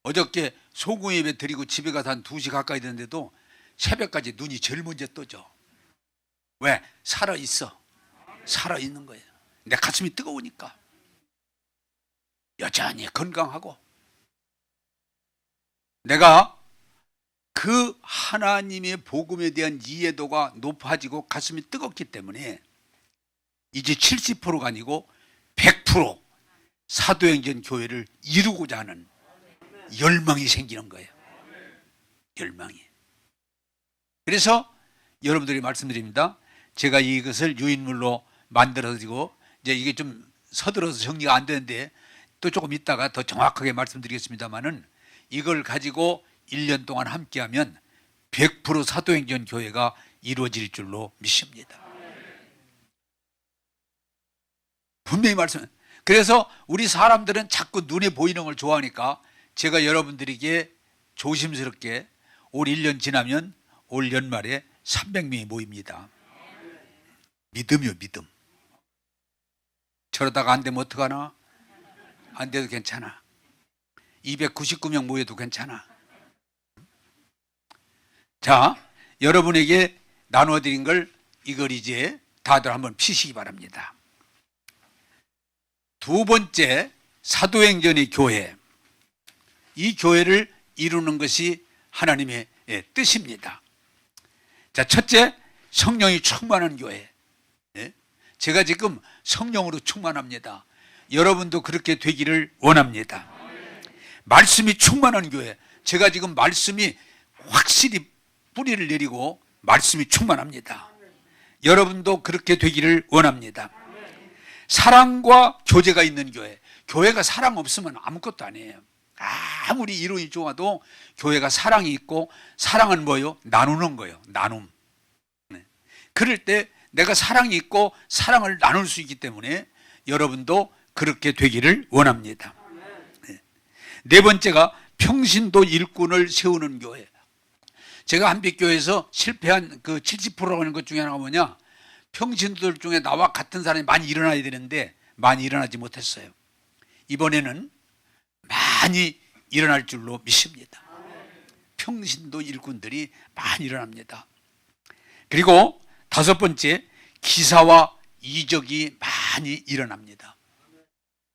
어저께 소금 예배 드리고 집에 가서 한 2시 가까이 됐는데도 새벽까지 눈이 제일 먼저 떠져. 왜? 살아있어. 살아있는 거예요. 내 가슴이 뜨거우니까. 여전히 건강하고, 내가 그 하나님의 복음에 대한 이해도가 높아지고 가슴이 뜨겁기 때문에 이제 70%가 아니고 100% 사도행전 교회를 이루고자 하는 열망이 생기는 거예요. 열망이. 그래서 여러분들이 말씀드립니다. 제가 이것을 유인물로 만들어지고, 이제 이게 좀 서둘러서 정리가 안 되는데 또 조금 있다가 더 정확하게 말씀드리겠습니다만은, 이걸 가지고 1년 동안 함께하면 100% 사도행전 교회가 이루어질 줄로 믿습니다. 분명히 말씀. 그래서 우리 사람들은 자꾸 눈에 보이는 걸 좋아하니까 제가 여러분들에게 조심스럽게 올 1년 지나면 올 연말에 300명이 모입니다. 믿음이요, 믿음. 저러다가 안 되면 어떡하나? 안 돼도 괜찮아. 299명 모여도 괜찮아. 자, 여러분에게 나눠드린 걸, 이걸 이제 다들 한번 피시기 바랍니다. 두 번째, 사도행전의 교회. 이 교회를 이루는 것이 하나님의 뜻입니다. 자, 첫째, 성령이 충만한 교회. 제가 지금 성령으로 충만합니다. 여러분도 그렇게 되기를 원합니다. 말씀이 충만한 교회. 제가 지금 말씀이 확실히 뿌리를 내리고 말씀이 충만합니다. 여러분도 그렇게 되기를 원합니다. 사랑과 교제가 있는 교회. 교회가 사랑 없으면 아무것도 아니에요. 아무리 이론이 좋아도 교회가 사랑이 있고, 사랑은 뭐예요? 나누는 거예요. 나눔. 그럴 때 내가 사랑이 있고 사랑을 나눌 수 있기 때문에 여러분도 그렇게 되기를 원합니다. 네 번째가 평신도 일꾼을 세우는 교회. 제가 한빛교회에서 실패한 그 70%라고 하는 것 중에 하나가 뭐냐? 평신도들 중에 나와 같은 사람이 많이 일어나야 되는데 많이 일어나지 못했어요. 이번에는 많이 일어날 줄로 믿습니다. 평신도 일꾼들이 많이 일어납니다. 그리고 다섯 번째, 기사와 이적이 많이 일어납니다.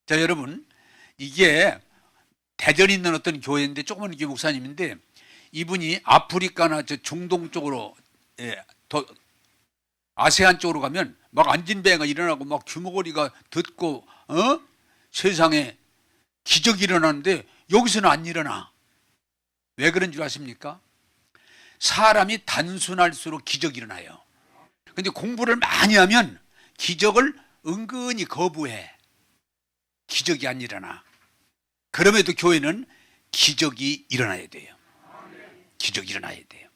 자, 여러분, 이게 대전에 있는 어떤 교회인데, 조그만 교회 목사님인데, 이분이 아프리카나 저 중동 쪽으로, 더 아세안 쪽으로 가면 막 안진뱅이가 일어나고 막 규모거리가 듣고 세상에 기적이 일어나는데 여기서는 안 일어나. 왜 그런 줄 아십니까? 사람이 단순할수록 기적이 일어나요. 근데 공부를 많이 하면 기적을 은근히 거부해. 기적이 안 일어나. 그럼에도 교회는 기적이 일어나야 돼요. 기적이 일어나야 돼요.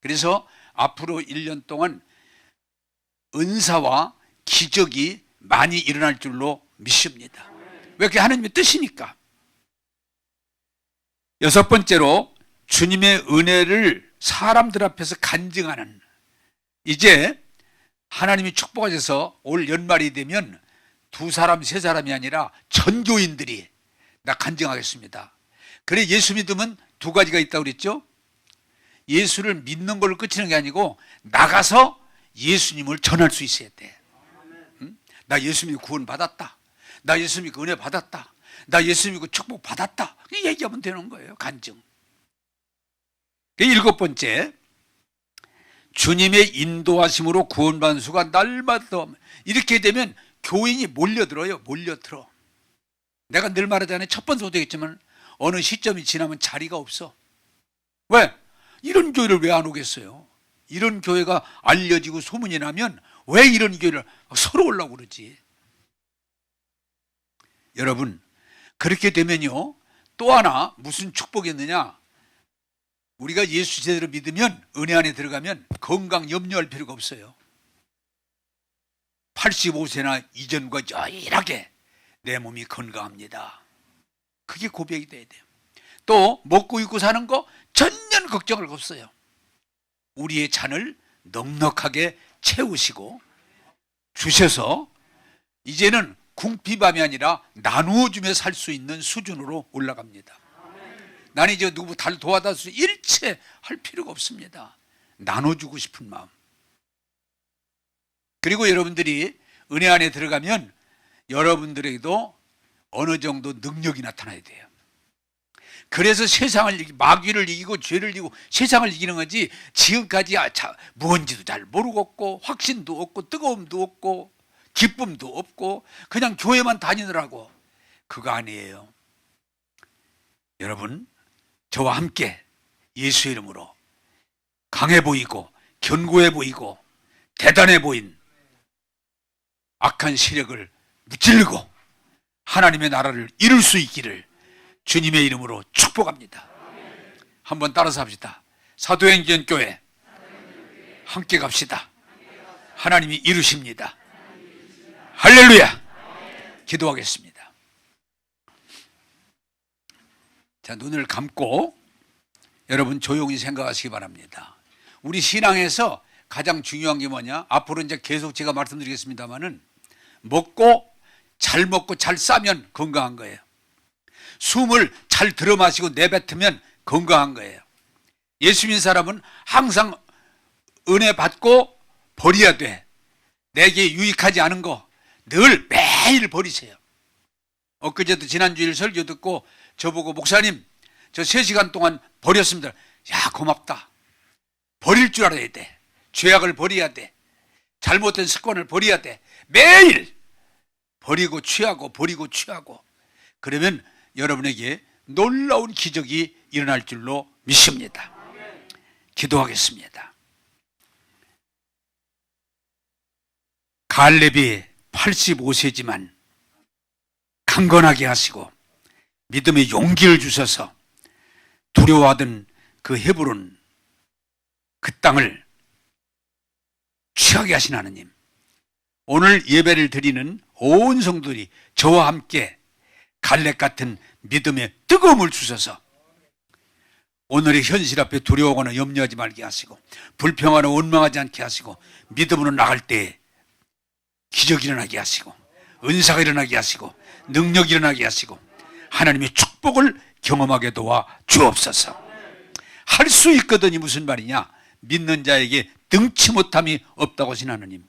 그래서 앞으로 1년 동안 은사와 기적이 많이 일어날 줄로 믿습니다. 왜? 그게 하나님의 뜻이니까. 6번째로 주님의 은혜를 사람들 앞에서 간증하는, 이제 하나님이 축복하셔서 올 연말이 되면 2사람 3사람이 아니라 전교인들이 나 간증하겠습니다. 그래, 예수 믿으면 2가지가 있다고 그랬죠. 예수를 믿는 걸로 끝이는 게 아니고 나가서 예수님을 전할 수 있어야 돼. 응? 나 예수 믿고 구원 받았다. 나 예수 믿고 은혜 받았다. 나 예수 믿고 축복 받았다. 얘기하면 되는 거예요. 간증. 7번째, 주님의 인도하심으로 구원받은 수가 날마다 더, 이렇게 되면 교인이 몰려들어요. 몰려들어. 내가 늘 말하잖아요. 첫 번째도 되겠지만 어느 시점이 지나면 자리가 없어. 왜? 이런 교회를 왜 안 오겠어요? 이런 교회가 알려지고 소문이 나면 왜 이런 교회를 서로 오려고 그러지? 여러분, 그렇게 되면요, 또 하나 무슨 축복이 있느냐? 우리가 예수 제대로 믿으면, 은혜 안에 들어가면 건강 염려할 필요가 없어요. 85세나 이전과 유일하게 내 몸이 건강합니다. 그게 고백이 돼야 돼요. 또 먹고 입고 사는 거 전혀 걱정을 없어요. 우리의 잔을 넉넉하게 채우시고 주셔서 이제는 궁핍함이 아니라 나누어주며 살 수 있는 수준으로 올라갑니다. 나는 이제 누구 달 도와다 수 일체 할 필요가 없습니다. 나눠주고 싶은 마음. 그리고 여러분들이 은혜 안에 들어가면 여러분들에게도 어느 정도 능력이 나타나야 돼요. 그래서 세상을 마귀를 이기고 죄를 이기고 세상을 이기는 거지, 지금까지 뭔지도 잘 모르겠고 확신도 없고 뜨거움도 없고 기쁨도 없고 그냥 교회만 다니느라고, 그거 아니에요. 여러분, 저와 함께 예수의 이름으로 강해 보이고 견고해 보이고 대단해 보인 악한 세력을 무찌르고 하나님의 나라를 이룰 수 있기를 주님의 이름으로 축복합니다. 한번 따라서 합시다. 사도행전 교회 함께 갑시다. 하나님이 이루십니다. 할렐루야. 기도하겠습니다. 자, 눈을 감고 여러분 조용히 생각하시기 바랍니다. 우리 신앙에서 가장 중요한 게 뭐냐? 앞으로 이제 계속 제가 말씀드리겠습니다만은, 먹고 잘 싸면 건강한 거예요. 숨을 잘 들어 마시고 내뱉으면 건강한 거예요. 예수 믿는 사람은 항상 은혜 받고 버려야 돼. 내게 유익하지 않은 거 늘 매일 버리세요. 엊그제도 지난주일 설교 듣고 저보고, 목사님 저 3시간 동안 버렸습니다. 야, 고맙다. 버릴 줄 알아야 돼. 죄악을 버려야 돼. 잘못된 습관을 버려야 돼. 매일 버리고 취하고 버리고 취하고, 그러면 여러분에게 놀라운 기적이 일어날 줄로 믿습니다. 기도하겠습니다. 갈렙이 85세지만 강건하게 하시고 믿음의 용기를 주셔서 두려워하던 그 헤브론, 그 땅을 취하게 하신 하나님, 오늘 예배를 드리는 온 성도들이 저와 함께 갈렙 같은 믿음의 뜨거움을 주셔서 오늘의 현실 앞에 두려워하거나 염려하지 말게 하시고 불평하거나 원망하지 않게 하시고 믿음으로 나갈 때 기적이 일어나게 하시고 은사가 일어나게 하시고 능력이 일어나게 하시고 하나님의 축복을 경험하게 도와 주옵소서. 할 수 있거든이 무슨 말이냐? 믿는 자에게 능치 못함이 없다고 하신 하나님,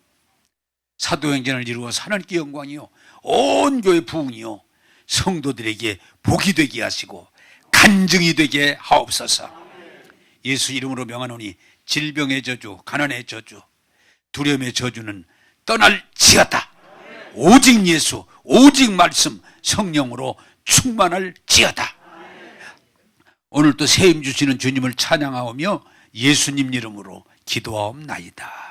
사도행전을 이루어서 하나님께 영광이요 온 교회 부흥이요 성도들에게 복이 되게 하시고 간증이 되게 하옵소서. 예수 이름으로 명하노니 질병의 저주, 가난의 저주, 두려움의 저주는 떠날지어다. 오직 예수, 오직 말씀, 성령으로 충만할지어다. 오늘 또 새 힘 주시는 주님을 찬양하오며 예수님 이름으로 기도하옵나이다.